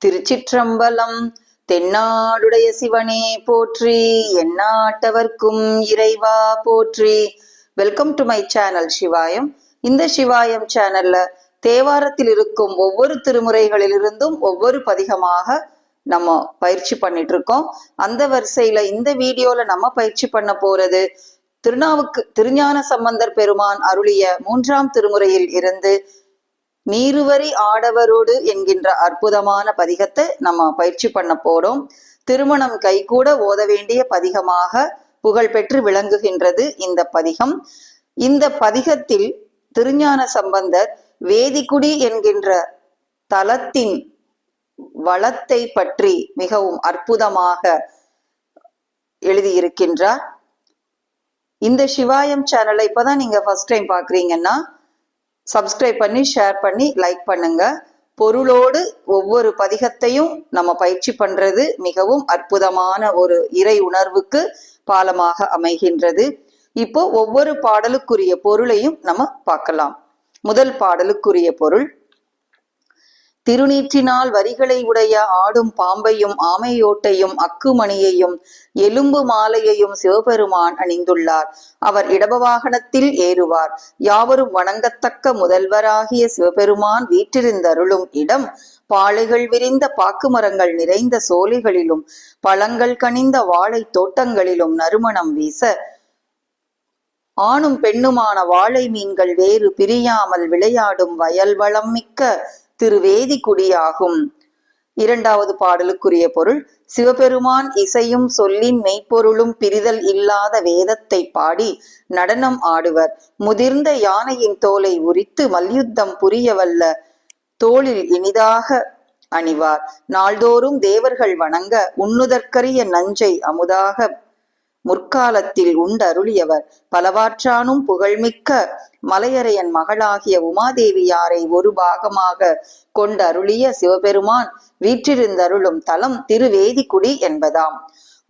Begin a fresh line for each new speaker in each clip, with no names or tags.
திருச்சிற்றம்பலம். தென்னாடுடைய சிவனே போற்றி, எந்நாட்டவர்க்கும் இறைவா போற்றி. Welcome to my channel Sivayam. இந்த சிவாயம் சேனல்ல தேவாரத்தில் இருக்கும் ஒவ்வொரு திருமுறைகளிலிருந்தும் ஒவ்வொரு பதிகமாக நம்ம பயிற்சி பண்ணிட்டு இருக்கோம். அந்த வரிசையில இந்த வீடியோல நம்ம பயிற்சி பண்ண போறது திருஞான சம்பந்தர் பெருமான் அருளிய 3ஆம் திருமுறையில் இருந்து நீருவரி ஆடவரோடு என்கின்ற அற்புதமான பதிகத்தை நம்ம பயிற்சி பண்ண போறோம். திருமணம் கைகூட ஓத வேண்டிய பதிகமாக புகழ்பெற்று விளங்குகின்றது இந்த பதிகம். இந்த பதிகத்தில் திருஞான சம்பந்தர் வேதிக்குடி என்கின்ற தலத்தின் வளத்தை பற்றி மிகவும் அற்புதமாக எழுதியிருக்கின்றார். இந்த சிவாயம் சேனலை இப்பதான் நீங்க ஃபர்ஸ்ட் டைம் பாக்குறீங்கன்னா சப்ஸ்கிரைப் பண்ணி, ஷேர் பண்ணி, லைக் பண்ணுங்க. பொருளோடு ஒவ்வொரு பதிகத்தையும் நம்ம பயிற்சி பண்றது மிகவும் அற்புதமான ஒரு இறை உணர்வுக்கு பாலமாக அமைகின்றது. இப்போ ஒவ்வொரு பாடலுக்குரிய பொருளையும் நம்ம பார்க்கலாம். முதல் பாடலுக்குரிய பொருள்: திருநீற்றினால் வரிகளை உடைய ஆடும் பாம்பையும் ஆமையோட்டையும் அக்குமணியையும் எலும்பு மாலையையும் சிவபெருமான் அணிந்துள்ளார். அவர் இடப வாகனத்தில் ஏறுவார். யாவரும் வணங்கத்தக்க முதல்வராகிய சிவபெருமான் வீற்றிருந்தருளும் இடம் பாளைகள் விரிந்த பாக்கு மரங்கள் நிறைந்த சோலைகளிலும் பழங்கள் கனிந்த வாழை தோட்டங்களிலும் நறுமணம் வீச ஆணும் பெண்ணுமான வாழை மீன்கள் வேறு பிரியாமல் விளையாடும் வயல் வளம் மிக்க திருவேதிக்குடியாகும். இரண்டாவது பாடலுக்குரிய பொருள்: சிவபெருமான் இசையும் சொல்லின் மெய்ப்பொருளும் பிரிதல் இல்லாத வேதத்தை பாடி நடனம் ஆடுவர். முதிர்ந்த யானையின் தோலை உரித்து மல்யுத்தம் புரியவல்ல தோளில் இனிதாக அணிவார். நாள்தோறும் தேவர்கள் வணங்க உண்ணுதற்கரிய நஞ்சை அமுதாக முற்காலத்தில் உண்டருளியவர். பலவாற்றானும் புகழ்மிக்க மலையரையன் மகளாகிய உமாதேவியாரை ஒரு பாகமாக கொண்டருளிய சிவபெருமான் வீற்றிருந்தருளும் தலம் திருவேதிக்குடி என்பதாம்.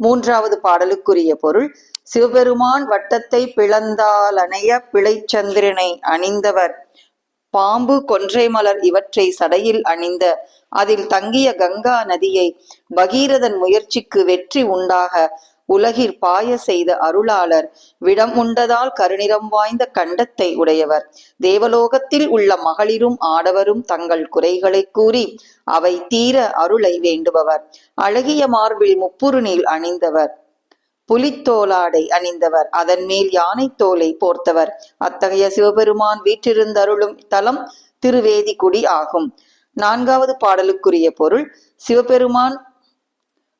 மூன்றாவது பாடலுக்குரிய பொருள்: சிவபெருமான் வட்டத்தை பிளந்தாலனைய பிழைச்சந்திரனை அணிந்தவர். பாம்பு, கொன்றை மலர் இவற்றை சடையில் அணிந்த அதில் தங்கிய கங்கா நதியை பகீரதன் முயற்சிக்கு வெற்றி உண்டாக உலகிற் பாய செய்த அருளாளர். விடம் உண்டதால் கருநிறம் வாய்ந்த கண்டத்தை உடையவர். தேவலோகத்தில் உள்ள மகளிரும் ஆடவரும் தங்கள் குறைகளை கூறி அவை தீர அருளை வேண்டுபவர். அழகிய மார்பில் முப்புருநீல் அணிந்தவர். புலித்தோலாடை அணிந்தவர். அதன் மேல் யானை தோலை போர்த்தவர். அத்தகைய சிவபெருமான் வீற்றிருந்தருளும் தலம் திருவேதிக்குடி ஆகும். நான்காவது பாடலுக்குரிய பொருள்: சிவபெருமான்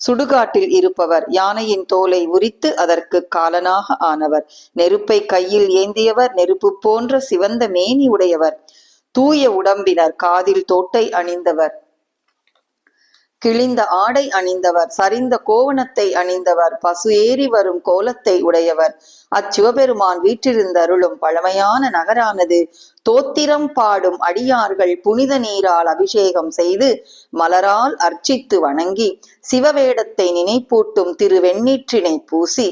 சுடுகாட்டில் இருப்பவர். யானையின் தோலை உரித்து அதற்கு காலனாக ஆனவர். நெருப்பை கையில் ஏந்தியவர். நெருப்பு போன்ற சிவந்த மேனி உடையவர். தூய உடம்பினர். காதில் தோட்டை அணிந்தவர். கிழிந்த ஆடை அணிந்தவர். சரிந்த கோவணத்தை அணிந்தவர். பசு ஏறி வரும் கோலத்தை உடையவர். அச்சிவபெருமான் வீற்றிருந்தருளும் பழமையான நகரானது தோத்திரம் பாடும் அடியார்கள் புனித நீரால் அபிஷேகம் செய்து மலரால் அர்ச்சித்து வணங்கி சிவவேடத்தை நினைப்பூட்டும் திருவெண்ணீற்றினை பூசி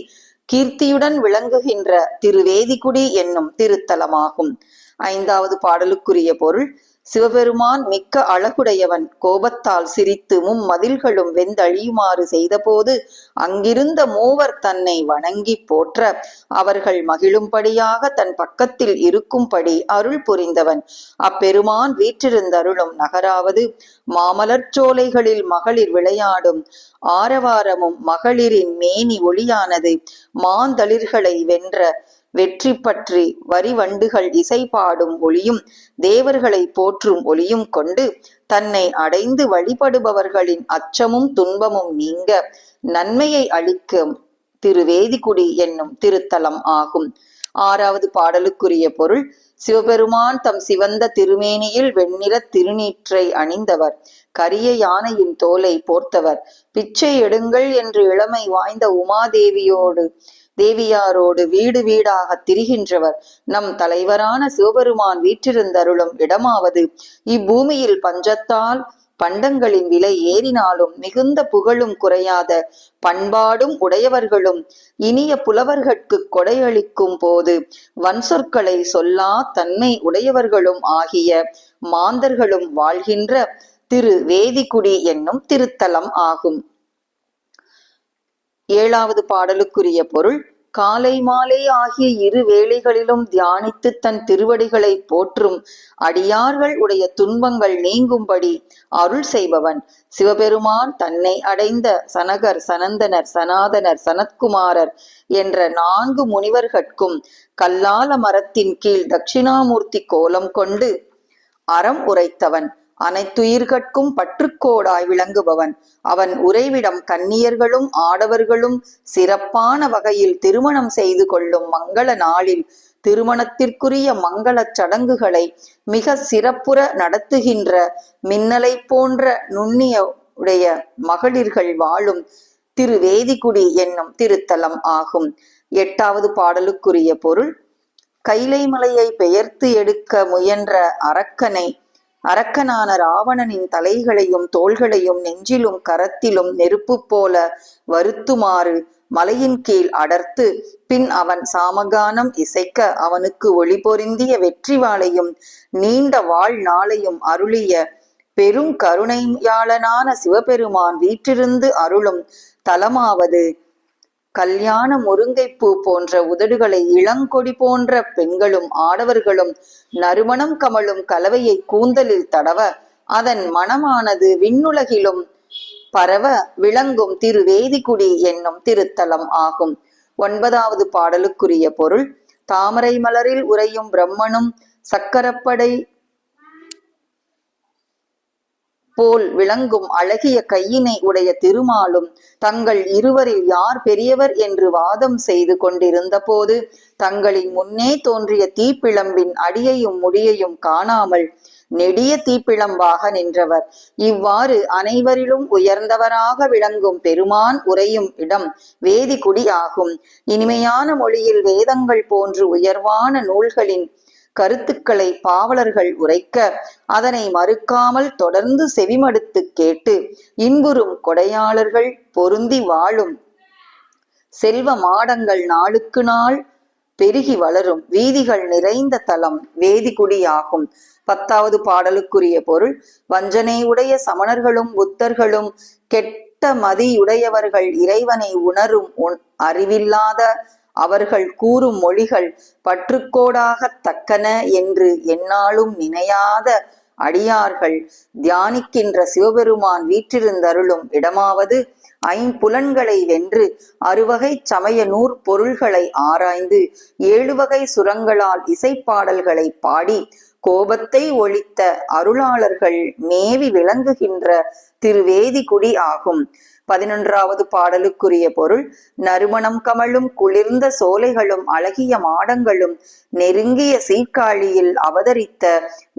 கீர்த்தியுடன் விளங்குகின்ற திருவேதிக்குடி என்னும் திருத்தலமாகும். ஐந்தாவது பாடலுக்குரிய பொருள்: சிவபெருமான் மிக்க அழகுடையவன். கோபத்தால் சிரித்து மும்மதில்களும் வெந்தழியுமாறு செய்தபோது அங்கிருந்த மூவர் தன்னை வணங்கி போற்ற அவர்கள் மகிழும்படியாக தன் பக்கத்தில் இருக்கும்படி அருள் புரிந்தவன். அப்பெருமான் வீற்றிருந்தருளும் நகராவது மாமலர் சோலைகளில் மகளிர் விளையாடும் ஆரவாரமும் மகளிரின் மேனி ஒளியானது மாந்தளிர்களை வென்ற வெற்றி பற்றி வரிவண்டுகள் இசை பாடும் ஒளியும் தேவர்களை போற்றும் ஒளியும் கொண்டு தன்னை அடைந்து வழிபடுபவர்களின் அச்சமும் துன்பமும் நீங்க நன்மையை அளிக்கும் திருவேதிக்குடி என்னும் திருத்தலம் ஆகும். ஆறாவது பாடலுக்குரிய பொருள்: சிவபெருமான் தம் சிவந்த திருமேனியில் வெண்ணிற திருநீற்றை அணிந்தவர். கரிய யானையின் தோலை போர்த்தவர். பிச்சை எடுங்கள் என்று இளமை வாய்ந்த தேவியாரோடு வீடு வீடாக திரிகின்றவர். நம் தலைவரான சிவபெருமான் வீற்றிருந்தருளும் இடமாவது இப்பூமியில் பஞ்சத்தால் பண்டங்களின் விலை ஏறினாலும் மிகுந்த புகழும் குறையாத பண்பாடும் உடையவர்களும் இனிய புலவர்கட்கு கொடையளிக்கும் போது வன்சொற்களை சொல்லா தன்மை உடையவர்களும் ஆகிய மாந்தர்களும் வாழ்கின்ற திரு வேதிக்குடி என்னும் திருத்தலம் ஆகும். 7வது பாடலுக்குரிய பொருள். காலை மாலை ஆகிய இரு வேளைகளிலும் தியானித்து தன் திருவடிகளை போற்றும் அடியார்கள் உடைய துன்பங்கள் நீங்கும்படி அருள் செய்பவன் சிவபெருமான். தன்னை அடைந்த சனகர், சனந்தனர், சனாதனர், சனத்குமாரர் என்ற 4 முனிவர்கட்கும் கல்லால மரத்தின் கீழ் தட்சிணாமூர்த்தி கோலம் கொண்டு அறம் உரைத்தவன். அனைத்துயிர்கட்கும் பற்றுக்கோடாய் விளங்குபவன். அவன் உறைவிடம் கன்னியர்களும் ஆடவர்களும் சிறப்பான வகையில் திருமணம் செய்து கொள்ளும் மங்கள நாளில் திருமணத்திற்குரிய மங்களச் சடங்குகளை மிக சிறப்புற நடத்துகின்ற மின்னலை போன்ற நுண்ணிய உடைய மகளிர்கள் வாழும் திரு வேதிக்குடி என்னும் திருத்தலம் ஆகும். 8வது பாடலுக்குரிய பொருள். கைலை மலையை பெயர்த்து எடுக்க முயன்ற அரக்கனான ராவணனின் தலைகளையும் தோள்களையும் நெஞ்சிலும் கரத்திலும் நெருப்பு போல வருத்துமாறு மலையின் கீழ் அடர்த்து பின் அவன் சாமகானம் இசைக்க அவனுக்கு ஒளி பொருந்திய வெற்றி வாளையும் நீண்ட வாழ் நாளையும் அருளிய பெரும் கருணையாளனான சிவபெருமான் வீற்றிருந்து அருளும் தலமாவது கல்யாண முருங்கைப்பூ போன்ற உதடுகளை இளங்கொடி போன்ற பெண்களும் ஆடவர்களும் நறுமணம் கமழும் கலவையை கூந்தலில் தடவ அதன் மணமானது விண்ணுலகிலும் பரவ விளங்கும் திரு வேதிக்குடி என்னும் திருத்தலம் ஆகும். 9வது பாடலுக்குரிய பொருள். தாமரை மலரில் உறையும் பிரம்மனும் சக்கரப்படை போல் விளங்கும் அழகிய கையினை உடைய திருமாலும் தங்கள் இருவரில் யார் பெரியவர் என்று வாதம் செய்து கொண்டிருந்த போது தங்களின் முன்னே தோன்றிய தீப்பிழம்பின் அடியையும் முடியையும் காணாமல் நெடிய தீப்பிழம்பாக நின்றவர். இவ்வாறு அனைவரிலும் உயர்ந்தவராக விளங்கும் பெருமான் உறையும் இடம் வேதிக்குடி ஆகும். இனிமையான மொழியில் வேதங்கள் போன்று உயர்வான நூல்களின் கருத்துக்களை பாவலர்கள் உரைக்க அதனை மறுக்காமல் தொடர்ந்து செவிமடுத்து கேட்டு இன்புறும் கொடையாளர்கள் பொருந்தி வாழும் செல்வ மாடங்கள் நாளுக்கு நாள் பெருகி வளரும் வீதிகள் நிறைந்த தலம் வேதிக்குடி ஆகும். 10வது பாடலுக்குரிய பொருள். வஞ்சனை உடைய சமணர்களும் புத்தர்களும் கெட்ட மதியுடையவர்கள் இறைவனை உணரும் அறிவில்லாத அவர்கள் கூறும் மொழிகள் பற்றுக்கோடாகத் தக்கன என்று எந்நாளும் நினையாத அடியார்கள் தியானிக்கின்ற சிவபெருமான் வீற்றிருந்தருளும் இடமாவது ஐம்புலன்களை வென்று 6 வகை சமய நூற்பொருள்களை ஆராய்ந்து 7 வகை சுரங்களால் இசைப்பாடல்களை பாடி கோபத்தை ஒழித்த அருளாளர்கள் மேவி விளங்குகின்ற திருவேதிக்குடி ஆகும். 11வது பாடலுக்குரிய பொருள். நறுமணம் கமழும் குளிர்ந்த சோலைகளும் அழகிய மாடங்களும் நெருங்கிய சீர்காழியில் அவதரித்த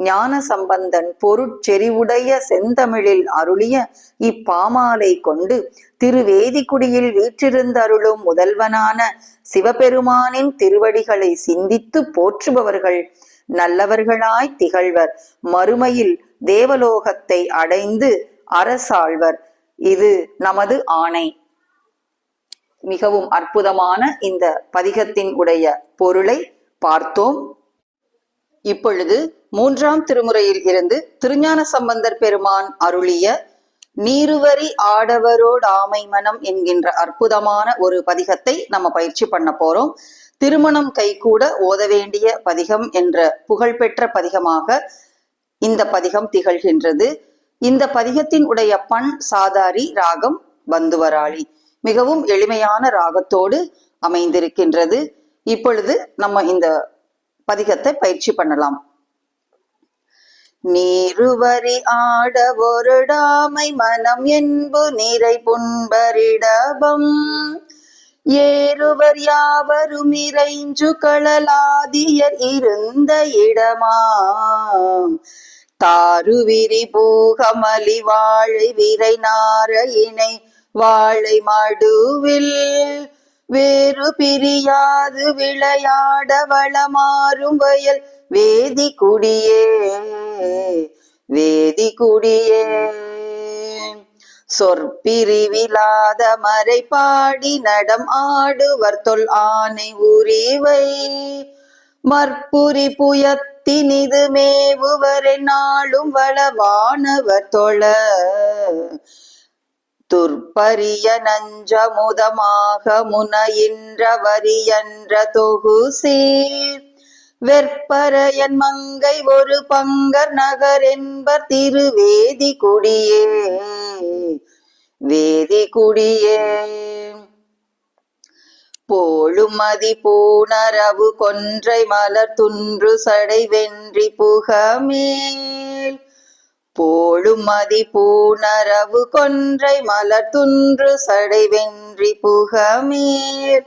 ஞான சம்பந்தன் பொருட்செறிவுடைய செந்தமிழில் அருளிய இப்பாமாலை கொண்டு திருவேதிக்குடியில் வீற்றிருந்தருளும் முதல்வனான சிவபெருமானின் திருவடிகளை சிந்தித்து போற்றுபவர்கள் நல்லவர்களாய் திகழ்வர். மறுமையில் தேவலோகத்தை அடைந்து அரசாழ்வர். இது நமது ஆணை. மிகவும் அற்புதமான இந்த பதிகத்தின் உடைய பொருளை பார்த்தோம். இப்பொழுது 3ஆம் திருமுறையில் இருந்து திருஞான சம்பந்தர் பெருமான் அருளிய நீருவரி ஆடவரோடு ஆமை மனம் என்கின்ற அற்புதமான ஒரு பதிகத்தை நம்ம பயிற்சி பண்ண போறோம். திருமணம் கைகூட ஓத வேண்டிய பதிகம் என்ற புகழ்பெற்ற பதிகமாக இந்த பதிகம் திகழ்கின்றது. இந்த பதிகத்தின் உடைய பண் சாதாரி, ராகம் பந்துவராளி. மிகவும் எளிமையான ராகத்தோடு அமைந்திருக்கின்றது. இப்பொழுது நம்ம இந்த பதிகத்தை பயிற்சி பண்ணலாம். நீருவரி ஆட ஒருடாமை மனம் என்பு நிறை புண்பரிடபம் ஏறுவர் யாவரும் இறைஞ்சு களலாதியர் இருந்த இடமாம் தாருவிரி பூகமலி வாழை விரை நார இணை வாழை மடுவில் வேறு பிரியாது விளையாட வளமாறும் வயல் வேதிக்குடியே வேதிக்குடியே சொற்பிரிவிலாத மறை பாடி நடம் ஆடுவர் தொல் ஆனை உரிவை மற்புரி புயத்த வனத்தினிது மேவுவரை நாளும் வளவானவர் தொழ துற்பரிய நஞ்சமுதமாக முனையின்ற வரியன்ற தொகு சீர் வெற்பரையன் மங்கை ஒரு பங்கர் நகர் என்பர் திருவேதி குடியே வேதி குடியே போழுமதி பூணரவு கொன்றை மலர் துன்று சடை வென்றி புகமேல் போழுமதி பூணரவு கொன்றை மலர் துன்று சடை வென்றி புகமேல்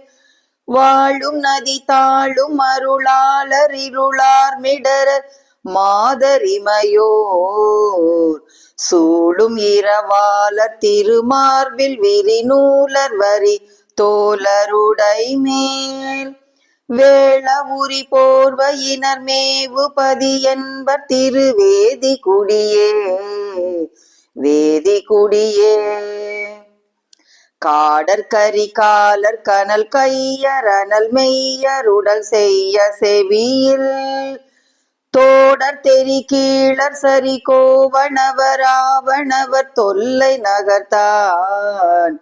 வாழும் நதி தாழும் அருளாளர் இருளார் மிடரர் மாதரிமையோர் சூழும் இரவாளர் திருமார்பில் விரிநூலர் வரி தோலருடை மேல் வேள உரி போர்வையினர் மேவு பதி என்பர் திருவேதி குடியே வேதி குடியே காடர் கரி காலர் கனல் கையர் அனல் மெய்யர் உடல் செய்ய செவியில் தோடர் தெரி கீழர் சரி கோவணவர் ஆவணவர் தொல்லை நகர்த்தான்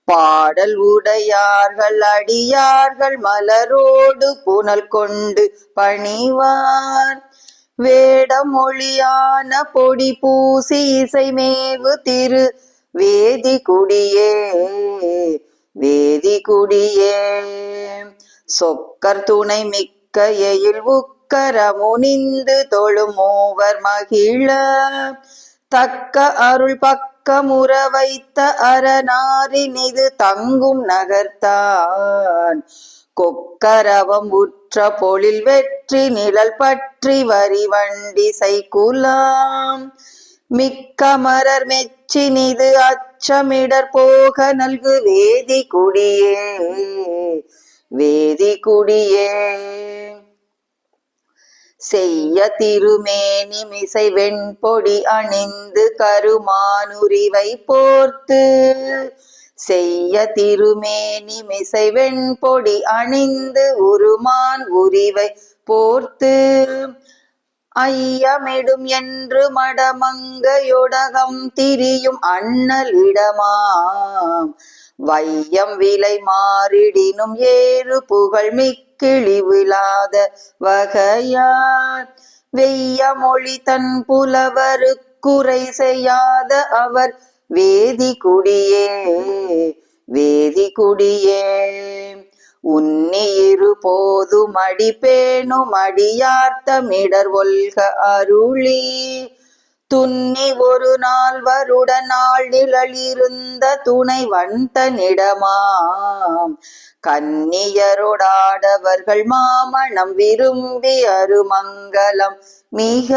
பாடல் உடையார்கள் அடியார்கள் மலரோடு புனல் கொண்டு பணிவார் வேடம் மொழியான பொடி பூசி இசைமேவு திரு வேதி குடியே வேதி குடியே சொக்கர் துணை மிக்க எயில் உக்கர முனிந்து தொழும் மூவர் மகிழ தக்க அருள் பக்கமுற வைத்த அரணாரினிது தங்கும் நகர்த்தான் கொக்கரவம் உற்ற பொழில் வெற்றி நிழல் பற்றி வரி வண்டி சைக்குலாம் மிக்கமரர் மெச்சினிது அச்சமிடர் போக நல்கு வேதி குடியே வேதி குடியே செய்ய திருமேனி மிசை வெண்பொடி அணிந்து கருமானுரிவை போர்த்து செய்ய திருமேனி மிசை வெண்பொடி அணிந்து உருமான் உரிவை போர்த்து ஐயமிடும் என்று மடமங்கையொடகம் திரியும் அண்ணலிடமாம் வையம் விலை மாறிடினும் ஏறு புகழ் மிக்கிழிவிலாத வகையார் வெய்ய மொழி தன் புலவரு குறை செய்யாத அவர் வேதி குடியே வேதி குடியே உன்னி இரு போதும் அடி பேணும் அடியார்த்தமிடர் ஒல்க அருளி துன்னி ஒரு நாள் வருடன் நாள் நிழலிருந்த துணை வந்தனிடமாம் கன்னியரோடாடவர்கள் மாமணம் விரும்பி அருமங்கலம் மிக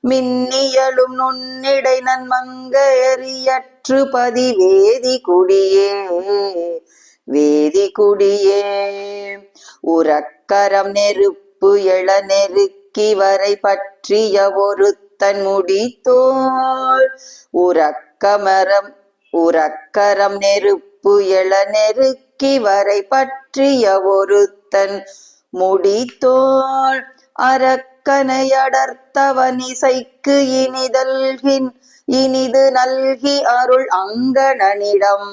மின்னியலும் நுண்ணிடை நன்மங்கையறியற்று பதி வேதி குடியே வேதி குடியே உரக்கரம் நெருப்பு எழ நெருக்கி வரை பற்றிய ஒரு தன் முடித்தோள் உரக்கரம் நெருப்பு எழ நெருக்கி வரை பற்றிய ஒருத்தன் முடித்தோள் அரக்கனையடர்த்தவனிசைக்கு இனிது நல்கி அருள் அங்கணனிடம்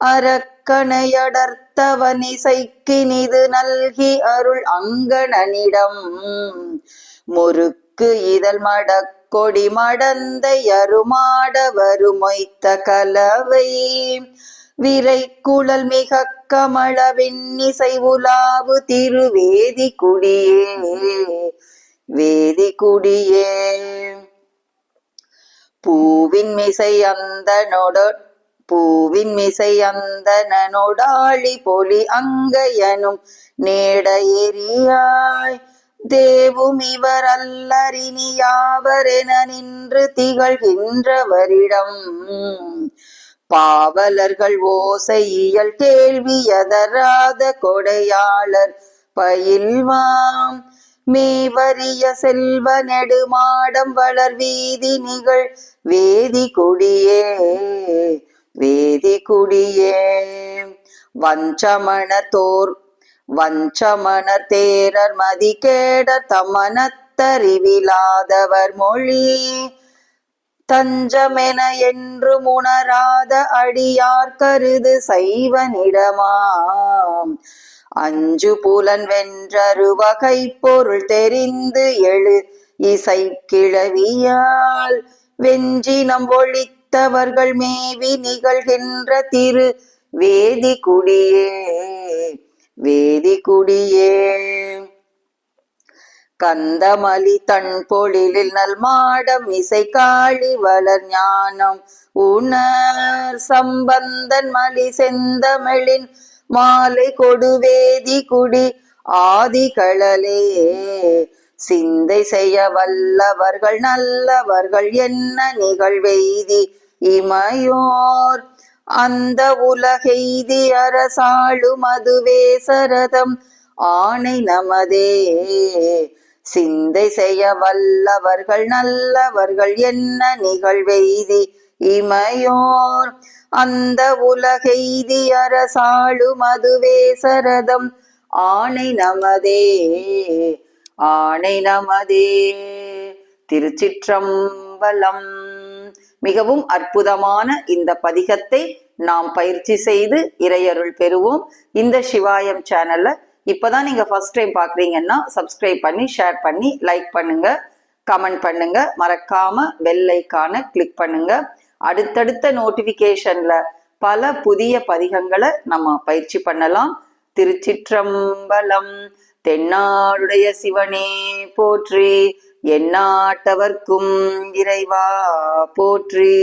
அரக்கனையடர்த்தவனிசைக்கினிது நல்கி அருள் அங்கணனிடம் முறுக்கு இதழ் மடக்கொடி மடந்தை அருமாட வருமொய்த்த கலவை விரை குழல் மிக கமள விண்ணிசை உலாவு திருவேதி குடியே வேதி குடியே பூவின் மிசை அந்தனொடாளி பொலி அங்கையனும் நேட எரியாய் தேவும் இவர் அல்லரினி யாவரென நின்று திகழ்கின்றவரிடம் பாவலர்கள் ஓசை இயல் கேள்வி எதராத கொடையாளர் பயில்வாம் மேவரிய செல்வ நெடுமாடம் வளர் வீதி நிகழ் வேதி குடியே வேதி குடியே வஞ்சமணர் தேரர் மதி கேட தமனத்தறிவிலாதவர் மொழி தஞ்சமென என்று உணராத அடியார் கருது சைவனிடமாம் அஞ்சு புலன் வென்றருவகை பொருள் தெரிந்து எழு இசை கிழவியால் வெஞ்சினம் ஒழித்தவர்கள் மேவி நிகழ்கின்ற திரு வேதிகுடியே வேதிகுடியே கந்தமலி தன் பொழிலில் நல் மாடம் இசை காளி வளர் ஞானம் உணர் சம்பந்தன் மலி செந்தமிழின் மாலை கொடுவேதி குடி ஆதிகளே சிந்தை செய்ய வல்லவர்கள் நல்லவர்கள் என்ன நிகழ்வெய்தி இமையோர் அந்த உலகெய்தி அரசாளும் அதுவே சரதம் ஆணை நமதே சிந்தை செய்ய வல்லவர்கள் நல்லவர்கள் என்ன நிகழ்வெய்தி இமையோர் அந்த உலகெய்தி அரசாளும் அதுவே சரதம் ஆணை நமதே ஆணை நமதே. திருச்சிற்றம்பலம். மிகவும் அற்புதமான இந்த பதிகத்தை நாம் பயிற்சி செய்து இறையருள் பெறுவோம். இந்த சிவாயம் சேனல்ல இப்பதான் நீங்க ஃபர்ஸ்ட் டைம் பாக்குறீங்கன்னா சப்ஸ்கிரைப் பண்ணி ஷேர் பண்ணி லைக் பண்ணுங்க, கமெண்ட் பண்ணுங்க, மறக்காம பெல் ஐகானை கிளிக் பண்ணுங்க. அடுத்தடுத்த நோட்டிபிகேஷன்ல பல புதிய பதிகங்களை நம்ம பயிற்சி பண்ணலாம். திருச்சிற்றம்பலம். தென்னாடுடைய சிவனே போற்றி, எந்நாட்டவர்க்கும் இறைவா போற்றி.